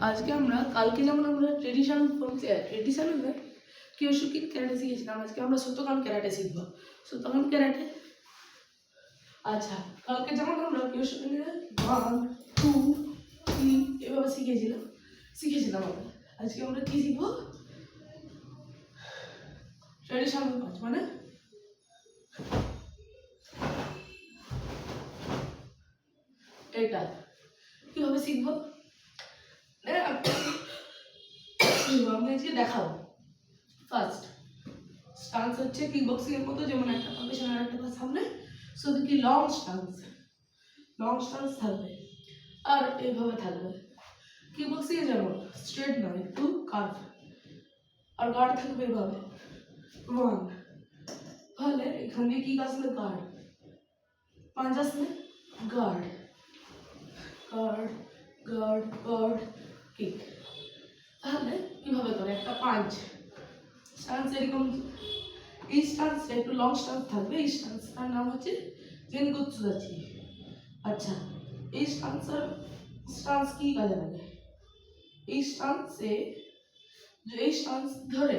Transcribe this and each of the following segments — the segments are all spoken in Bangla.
আজকে আমরা কালকে যেমন আমরা ট্রেডিশনাল কিয়োশিন ক্যারাটে শিখেছিলাম, আজকে আমরা শতকান ক্যারাটে শিখব। শতকান ক্যারাটে আচ্ছা, কালকে যেমন আমরা কিয়োশিন 1 2 3 এভাবে শিখেছিলাম আমরা। আজকে আমরা কি শিখবো? ট্রেডিশনাল পাঁচ, মানে এটা কিভাবে শিখবো আমি আজকে দেখাবো। ফার্স্ট স্টান্স হচ্ছে কিক বক্সিং এর মতো, যেমন একটা পা পেছনে আর একটা পা সামনে, শুধু কি লং স্টান্স থাকবে আর এইভাবে থাকবে। কিক বক্সিং এ যেমন স্ট্রেট নয়, একটু কার্ভ, আর গার্ড থাকবে এইভাবে 1, তাহলে এখান দিয়ে কিক আসলে গার্ড, পাঁচ আসলে guard guard guard guard kick. তাহলে কিভাবে করে একটা পাঁচ স্টান্স এরকম, এই স্টান্সটা একটু লং স্টান্স থাকবে। এই স্টান্সটার নাম হচ্ছে জেনগুৎসুদাচি। আচ্ছা, এই স্টান্স কি কাজে লাগে? এই স্টান্স ধরে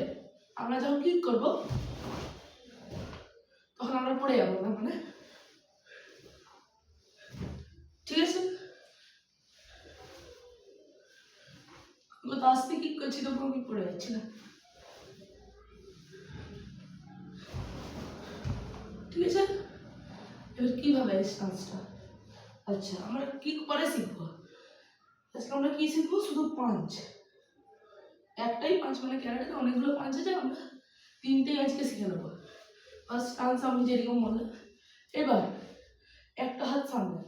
আমরা যখন ক্লিক করব তখন আমরা পড়ে যাবো না, মানে ঠিক আছে। তো আস্তে ক্লিক করছি তখন আমি পড়ে যাচ্ছি না, ঠিক আছে। এবার কিভাবে এই স্টান্সটা, আচ্ছা আমরা কিক পরে শিখবো। আজকে আমরা কি শিখবো? শুধু পাঁচ, একটাই পাঁচ, মানে ক্যারাটেতে অনেকগুলো পাঁচ আছে, আমরা তিনটেই আজকে শিখে নেবো। ফার্স্ট স্টান্স আমি যেরকম বললাম। এবার একটা হাত সামনে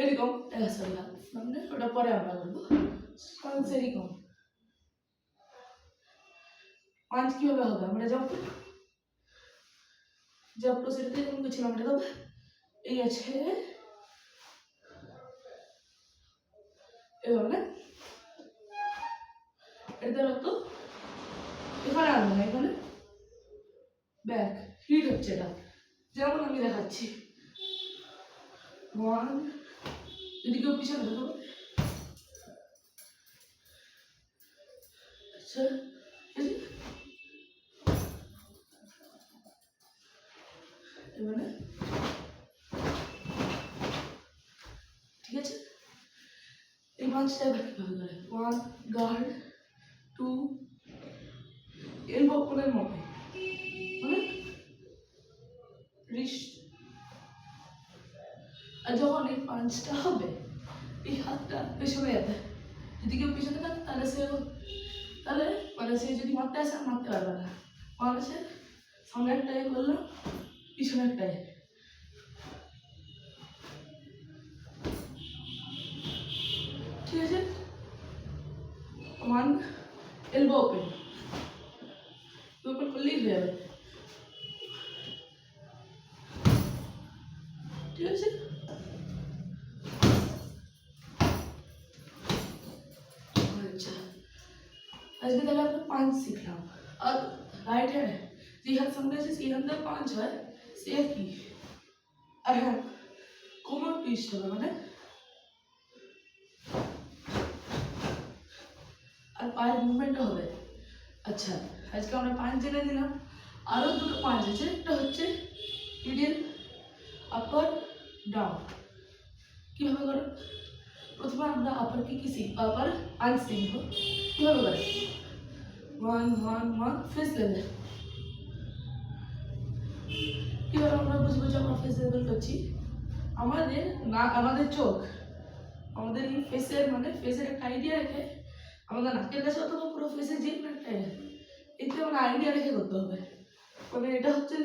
এরকম, সরি হাত সামনে, ওটা পরে আমরা করবো। স্টান্স এরকম পাঁচ কিভাবে হবে? আমরা যা প্রসিডিউর যেমন করছিলাম এটা তো এই আছে এভাবে, এটা তো এখানে আনবো না, এখানে ব্যাক হিট হচ্ছে এটা, যেমন আমি দেখাচ্ছি। 1, যদি কেউ পিছনে দেখো, আচ্ছা এবারে ঠিক আছে। এই পাঁচটা এবার কিভাবে করে? 1 গার্ড, 2 এলবো কোণের মতো, মানে রিস্ট। আর যখন এই পাঁচটা হবে এই হাতটা পেছনে যাবে, যদি কেউ পেছনে থাকে তাহলে মানে সে যদি মারতে আসে মারতে পারবে না। মানুষের সামনে একটা করলাম, পিছনে একটা, ঠিক আছে। 1 এলবো ওপেন করলেই হয়ে যাবে, ঠিক আছে। আচ্ছা, আজকে তাহলে আমরা পাঁচ শিখলাম। আর রাইট হ্যান্ড যে হাত সামনে আছে সেই হাতে পাঁচ হয়, সে কি। আর হ্যাঁ, কোমর টুইস্ট হবে, মানে আর পায়ের মুভমেন্টও হবে। আচ্ছা, আজকে আমরা পাঁচ জেনে দিলাম। আরও দুটো পাঁচ আছে, একটা হচ্ছে মিডিল, আপার, ডাউন। কীভাবে করো? প্রথমে আমরা আপার কি শিখবো, আপার পাঁচ শিখবো। কীভাবে করে? 1 1 1 ফেস লেভেল। কীভাবে আমরা বুঝবো যে আমরা ফেস লেভেল করছি? আমাদের চোখ, আমাদের এই ফেসের মানে ফেসের একটা আইডিয়া রেখে, আমাদের নাকের কাছে অথবা পুরো ফেসের যে কোনো একটা এতে আমরা আইডিয়া রেখে করতে হবে। মানে এটা হচ্ছে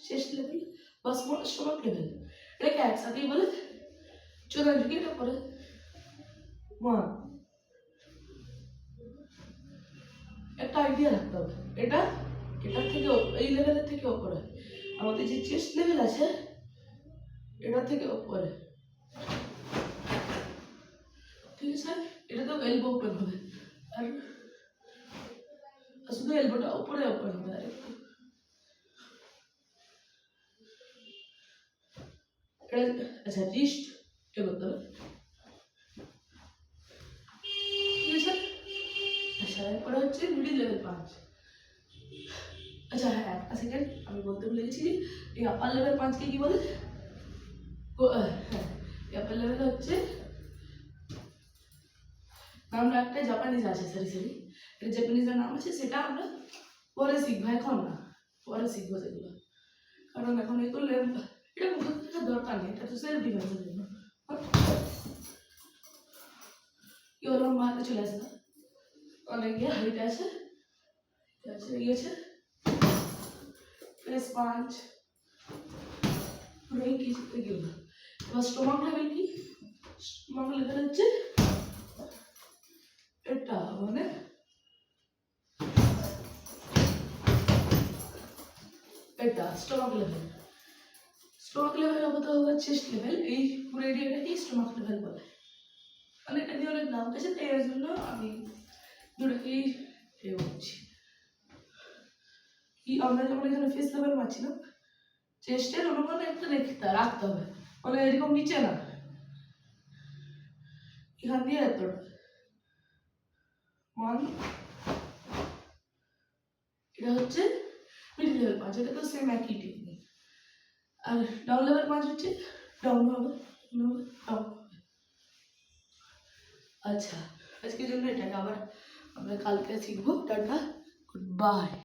চেস্ট লেভেল বা স্টমাক লেভেল, এটাকে একসাথেই বলে চোদা ঝুঁকি। এটা পরে 1 একটা আইডিয়া রাখতে হবে, এটার থেকে এই লেভেলের থেকে ওপরে, আমাদের যে চেস্ট লেভেল আছে এটা থেকে ওপরে, ঠিক আছে। এটা তো এলবো ওপেন হবে, আর শুধু এলবোটা ওপরে ওপেন হবে। আর একটু আচ্ছা, রিস্ট এ করতে হবে, ঠিক আছে। এরপরে হচ্ছে মিডিল লেভেল পাঁচ। আচ্ছা হ্যাঁ, একটা সেকেন্ড, আমি বলতে ভুলে গেছি যে এই আপার লেভেল পাঁচকে কি বলে? হ্যাঁ, এই আপার লেভেল হচ্ছে, নামটা একটা জাপানিজ আছে, সরি এটা জাপানিজের নাম আছে, সেটা আমরা পরে শিখবো, এখন না, পরে শিখবো সেগুলো, কারণ এখন এগুলো এটা মুখে থাকার দরকার নেই, এটা তো সেলফ ডিফেন্সের জন্য। কি হলো, মাথায় চলে আসে না, অনেক গিয়ে হাইট আছে, এই আছে প্রেস পাঁচ, এই কি এগুলো। এবার স্টোমাক লেভেল কি? স্টোমাক লেভেল হচ্ছে এটা, মানে এটা স্টোমাক লেভেল। স্টোমাক লেভেল হবে তো হবে চেস্ট লেভেল, এই পুরো এরিয়াটাকেই স্টোমাক লেভেল বলে। মানে এটা দিয়ে অনেক নাম আছে, তাই এর জন্য আমি দুটোকেই এ বলছি। কি আমরা যেমন এখানে ফেস লেভেল মারছিলাম, চেস্টের অনুমানে একটা রাখতে হবে, মানে এরকম নিচে না, এখান দিয়ে এতটা ওয়ান, এটা হচ্ছে মিডিল লেভেল পাঁচ, এটা তো সেম একই টেকনিক। আর ডাউন লেভেল পাঁচ হচ্ছে ডাউন হবে, ডাউন। আচ্ছা, আজকের জন্য এটাকে আবার আমরা কালকে শিখবো। Tata, good bye.